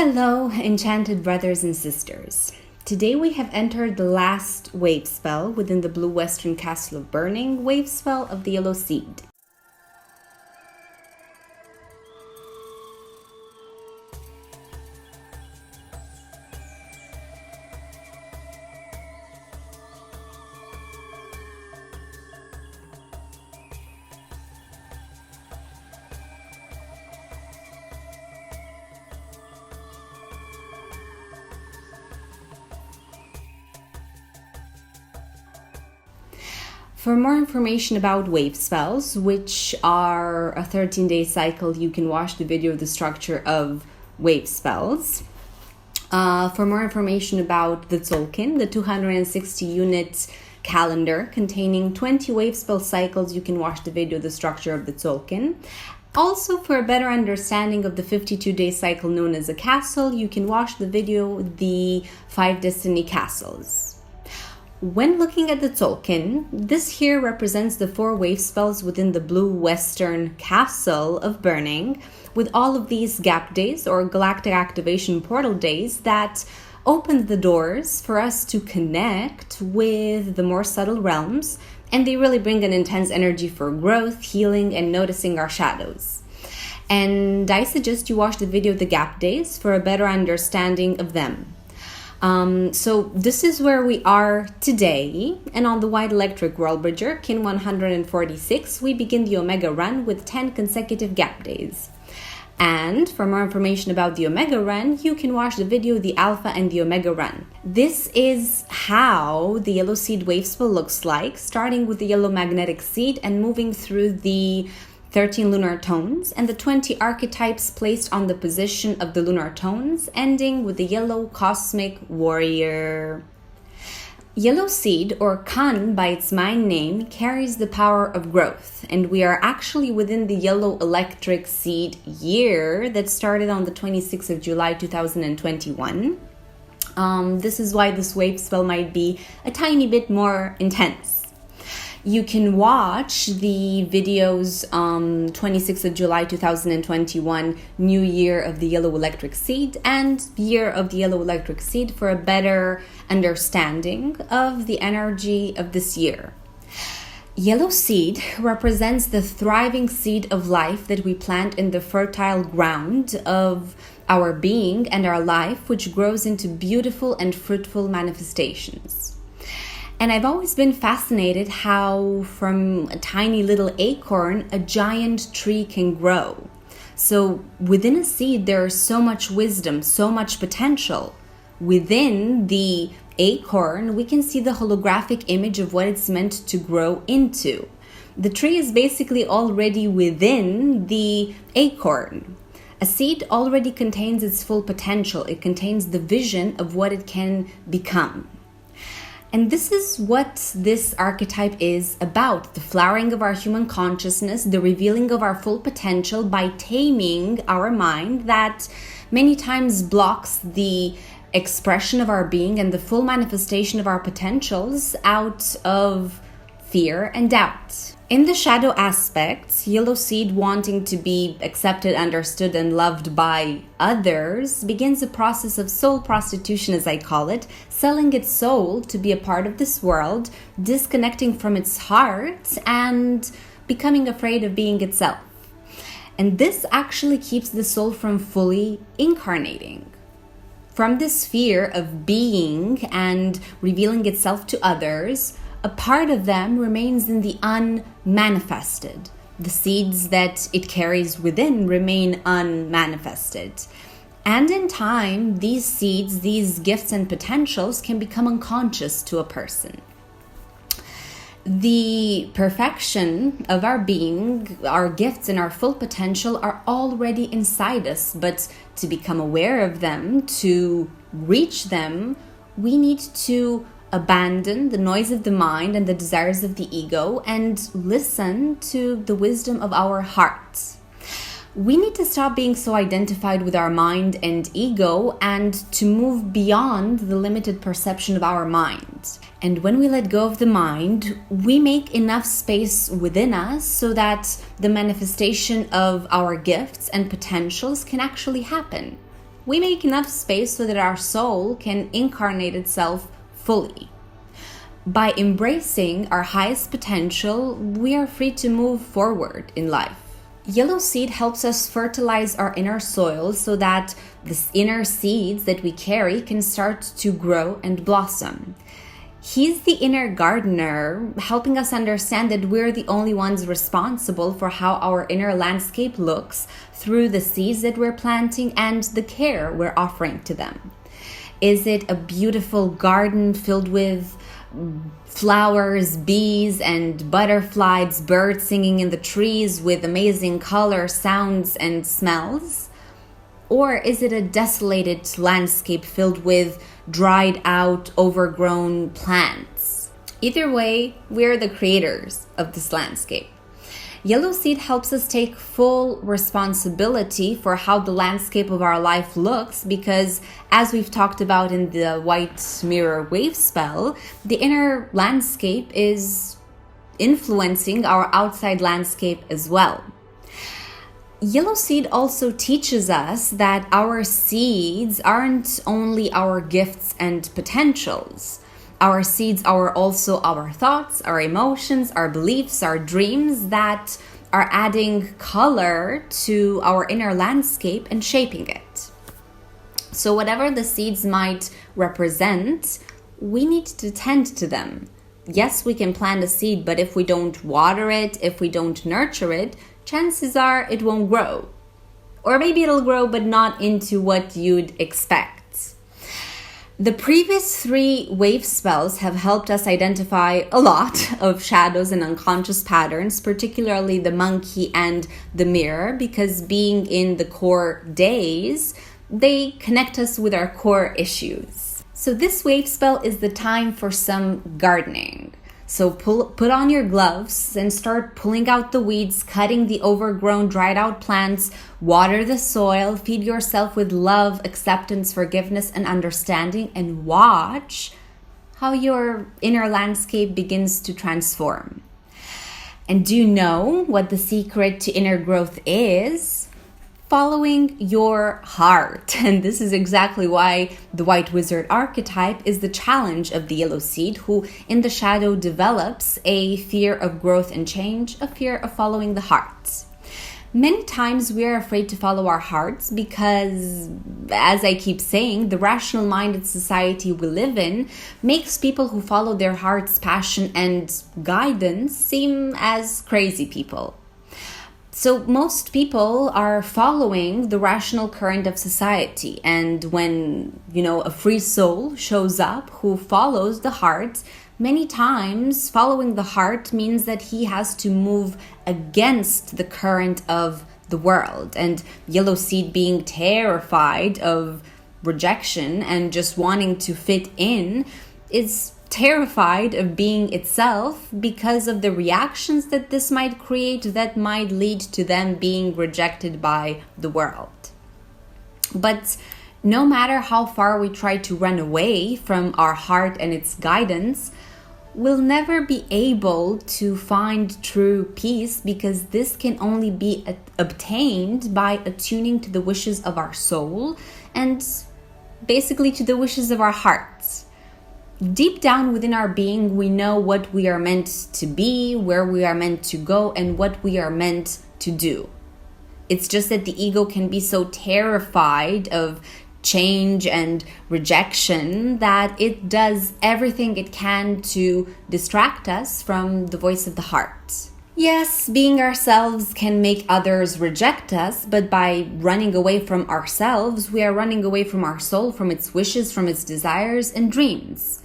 Hello, enchanted brothers and sisters. Today we have entered the last Wavespell within the Blue Western Castle of Burning, Wavespell of the Yellow Seed. For more information about Wavespells, which are a 13-day cycle, you can watch the video of the structure of Wavespells. For more information about the Tzolk'in, the 260-unit calendar containing 20 Wavespell cycles, you can watch the video of the structure of the Tzolk'in. Also, for a better understanding of the 52-day cycle known as a castle, you can watch the video, The 5 Destiny Castles. When looking at the Tzolk'in, this here represents the 4 Wavespells within the Blue Western Castle of Burning, with all of these gap days or galactic activation portal days that open the doors for us to connect with the more subtle realms, and they really bring an intense energy for growth, healing, and noticing our shadows. And I suggest you watch the video of the gap days for a better understanding of them. So this is where we are today, and on the White Electric World Bridger, Kin 146, we begin the Omega Run with 10 consecutive gap days. And for more information about the Omega Run, you can watch the video The Alpha and the Omega Run. This is how the Yellow Seed Wavespell looks like, starting with the Yellow Magnetic Seed and moving through the 13 lunar tones and the 20 archetypes placed on the position of the lunar tones, ending with the Yellow Cosmic Warrior. Yellow Seed, or Kan by its Mayan name, carries the power of growth, and we are actually within the Yellow Electric Seed year that started on the 26th of July 2021. This is why this Wavespell might be a tiny bit more intense. You can watch the videos 26th of July 2021, New Year of the Yellow Electric Seed, and Year of the Yellow Electric Seed for a better understanding of the energy of this year. Yellow Seed represents the thriving seed of life that we plant in the fertile ground of our being and our life, which grows into beautiful and fruitful manifestations. And I've always been fascinated how from a tiny little acorn, a giant tree can grow. So within a seed, there is so much wisdom, so much potential. Within the acorn, we can see the holographic image of what it's meant to grow into. The tree is basically already within the acorn. A seed already contains its full potential. It contains the vision of what it can become. And this is what this archetype is about, the flowering of our human consciousness, the revealing of our full potential by taming our mind that many times blocks the expression of our being and the full manifestation of our potentials out of fear and doubt. In the shadow aspects, Yellow Seed wanting to be accepted, understood, and loved by others begins a process of soul prostitution, as I call it, selling its soul to be a part of this world, disconnecting from its heart, and becoming afraid of being itself. And this actually keeps the soul from fully incarnating. From this fear of being and revealing itself to others, a part of them remains in the unmanifested. The seeds that it carries within remain unmanifested. And in time, these seeds, these gifts and potentials can become unconscious to a person. The perfection of our being, our gifts and our full potential are already inside us, but to become aware of them, to reach them, we need to abandon the noise of the mind and the desires of the ego and listen to the wisdom of our heart. We need to stop being so identified with our mind and ego and to move beyond the limited perception of our mind. And when we let go of the mind, we make enough space within us so that the manifestation of our gifts and potentials can actually happen. we make enough space so that our soul can incarnate itself fully. By embracing our highest potential, we are free to move forward in life. Yellow seed helps us fertilize our inner soil so that the inner seeds that we carry can start to grow and blossom. He's the inner gardener, helping us understand that we're the only ones responsible for how our inner landscape looks through the seeds that we're planting and the care we're offering to them. Is it a beautiful garden filled with flowers, bees, and butterflies, birds singing in the trees with amazing color, sounds, and smells? Or is it a desolated landscape filled with dried out, overgrown plants? Either way, we're the creators of this landscape. Yellow seed helps us take full responsibility for how the landscape of our life looks because, as we've talked about in the white mirror Wavespell, the inner landscape is influencing our outside landscape as well. Yellow seed also teaches us that our seeds aren't only our gifts and potentials. Our seeds are also our thoughts, our emotions, our beliefs, our dreams that are adding color to our inner landscape and shaping it. So whatever the seeds might represent, we need to tend to them. Yes, we can plant a seed, but if we don't water it, if we don't nurture it, chances are it won't grow. Or maybe it'll grow, but not into what you'd expect. The previous 3 wave spells have helped us identify a lot of shadows and unconscious patterns, particularly the monkey and the mirror, because being in the core days, they connect us with our core issues. So this wave spell is the time for some gardening. So put on your gloves and start pulling out the weeds, cutting the overgrown, dried out plants, water the soil, feed yourself with love, acceptance, forgiveness, and understanding, and watch how your inner landscape begins to transform. And do you know what the secret to inner growth is? Following your heart. And this is exactly why the white wizard archetype is the challenge of the yellow seed, who in the shadow develops a fear of growth and change, a fear of following the heart. Many times we are afraid to follow our hearts because, as I keep saying, the rational-minded society we live in makes people who follow their heart's passion and guidance seem as crazy people. So most people are following the rational current of society, and when, a free soul shows up who follows the heart, many times following the heart means that he has to move against the current of the world. And yellow seed, being terrified of rejection and just wanting to fit in, is terrified of being itself because of the reactions that this might create that might lead to them being rejected by the world. But no matter how far we try to run away from our heart and its guidance, we'll never be able to find true peace, because this can only be obtained by attuning to the wishes of our soul and basically to the wishes of our hearts. Deep down within our being, we know what we are meant to be, where we are meant to go, and what we are meant to do. It's just that the ego can be so terrified of change and rejection that it does everything it can to distract us from the voice of the heart. Yes, being ourselves can make others reject us, but by running away from ourselves, we are running away from our soul, from its wishes, from its desires and dreams.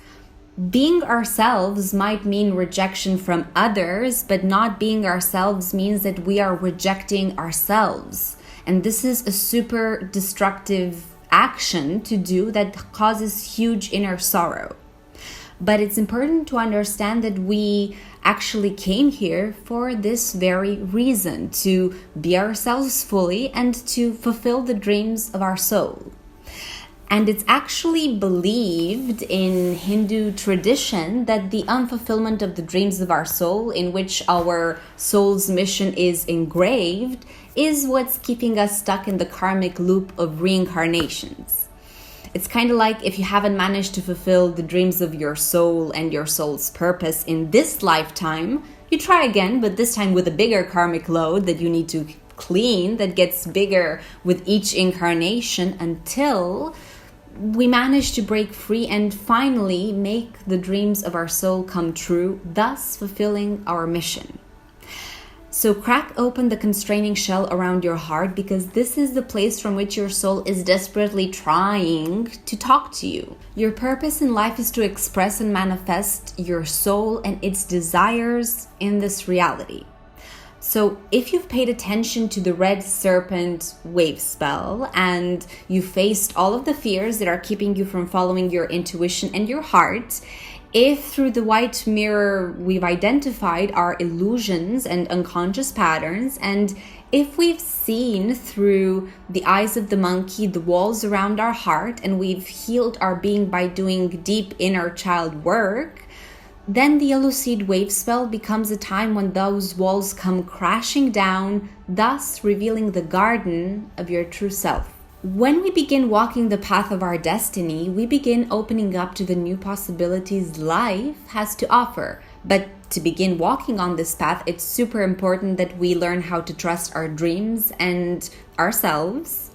Being ourselves might mean rejection from others, but not being ourselves means that we are rejecting ourselves. And this is a super destructive action to do that causes huge inner sorrow. But it's important to understand that we actually came here for this very reason, to be ourselves fully and to fulfill the dreams of our soul. And it's actually believed in Hindu tradition that the unfulfillment of the dreams of our soul, in which our soul's mission is engraved, is what's keeping us stuck in the karmic loop of reincarnations. It's kind of like if you haven't managed to fulfill the dreams of your soul and your soul's purpose in this lifetime, you try again, but this time with a bigger karmic load that you need to clean, that gets bigger with each incarnation until we manage to break free and finally make the dreams of our soul come true, thus fulfilling our mission. So crack open the constraining shell around your heart, because this is the place from which your soul is desperately trying to talk to you. Your purpose in life is to express and manifest your soul and its desires in this reality. So if you've paid attention to the red serpent Wavespell and you faced all of the fears that are keeping you from following your intuition and your heart, if through the white mirror we've identified our illusions and unconscious patterns, and if we've seen through the eyes of the monkey the walls around our heart, and we've healed our being by doing deep inner child work, then the yellow seed Wavespell becomes a time when those walls come crashing down, thus revealing the garden of your true self. When we begin walking the path of our destiny, we begin opening up to the new possibilities life has to offer. But to begin walking on this path, it's super important that we learn how to trust our dreams and ourselves.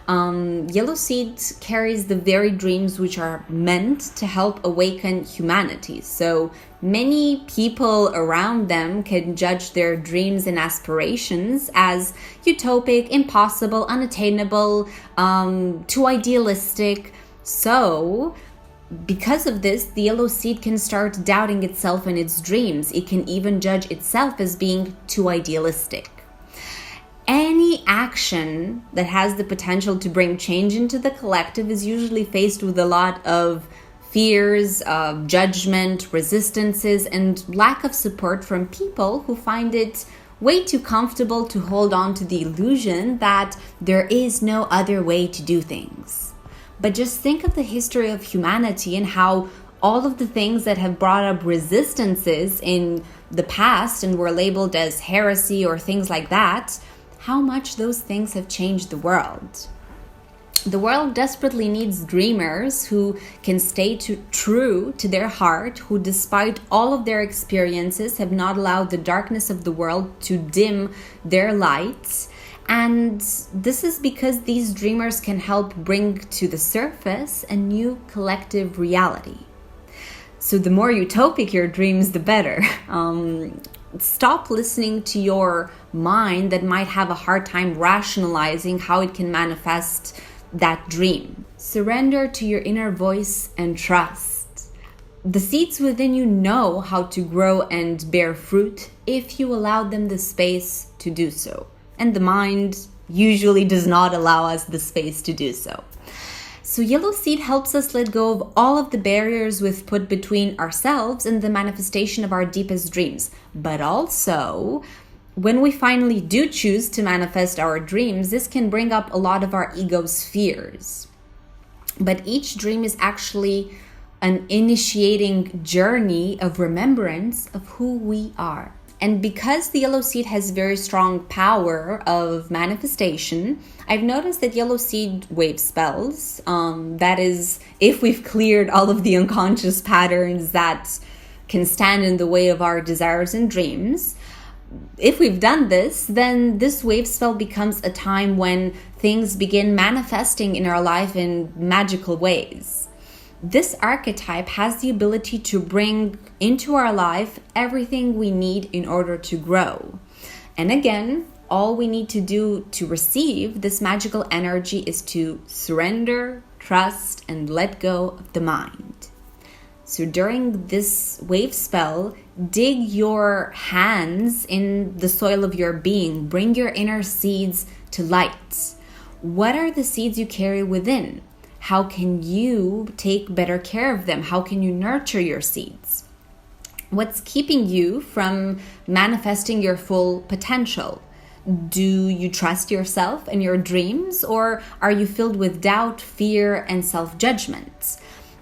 Yellow seed carries the very dreams which are meant to help awaken humanity. So many people around them can judge their dreams and aspirations as utopic, impossible, unattainable, too idealistic. So because of this, the yellow seed can start doubting itself and its dreams. It can even judge itself as being too idealistic. Any action that has the potential to bring change into the collective is usually faced with a lot of fears, judgment, resistances, and lack of support from people who find it way too comfortable to hold on to the illusion that there is no other way to do things. But just think of the history of humanity and how all of the things that have brought up resistances in the past and were labeled as heresy or things like that, how much those things have changed the world. The world desperately needs dreamers who can stay true to their heart, who despite all of their experiences have not allowed the darkness of the world to dim their lights. And this is because these dreamers can help bring to the surface a new collective reality. So the more utopic your dreams, the better. Stop listening to your mind that might have a hard time rationalizing how it can manifest that dream. Surrender to your inner voice and trust. The seeds within you know how to grow and bear fruit if you allow them the space to do so. And the mind usually does not allow us the space to do so. So yellow seed helps us let go of all of the barriers we've put between ourselves and the manifestation of our deepest dreams. But also, when we finally do choose to manifest our dreams, this can bring up a lot of our ego's fears. But each dream is actually an initiating journey of remembrance of who we are. And because the yellow seed has very strong power of manifestation, I've noticed that yellow seed Wavespells, that is, if we've cleared all of the unconscious patterns that can stand in the way of our desires and dreams, if we've done this, then this Wavespell becomes a time when things begin manifesting in our life in magical ways. This archetype has the ability to bring into our life everything we need in order to grow. And again, all we need to do to receive this magical energy is to surrender, trust, and let go of the mind. So during this Wavespell, dig your hands in the soil of your being. Bring your inner seeds to light. What are the seeds you carry within? How can you take better care of them? How can you nurture your seeds? What's keeping you from manifesting your full potential? Do you trust yourself and your dreams, or are you filled with doubt, fear, and self-judgment?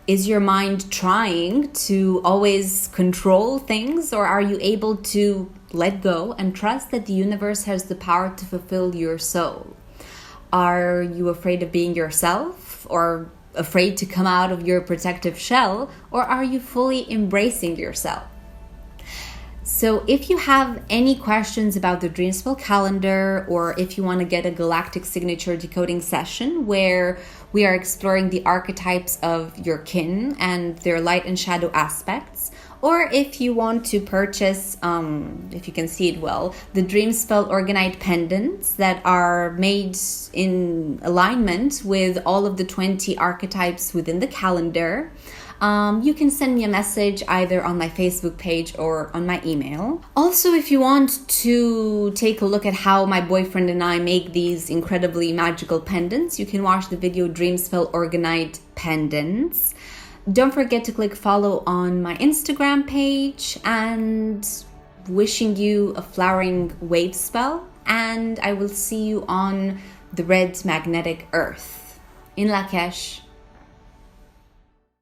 Is your mind trying to always control things, or are you able to let go and trust that the universe has the power to fulfill your soul? Are you afraid of being yourself, or afraid to come out of your protective shell, or are you fully embracing yourself? So if you have any questions about the Dream Spell calendar, or if you want to get a galactic signature decoding session where we are exploring the archetypes of your kin and their light and shadow aspects, or if you want to purchase, if you can see it well, the Dream Spell Organite pendants that are made in alignment with all of the 20 archetypes within the calendar, you can send me a message either on my Facebook page or on my email. Also, if you want to take a look at how my boyfriend and I make these incredibly magical pendants, you can watch the video Dream Spell Organite Pendants. Don't forget to click follow on my Instagram page, and wishing you a flowering wave spell, and I will see you on the red magnetic earth in Lak'Ech.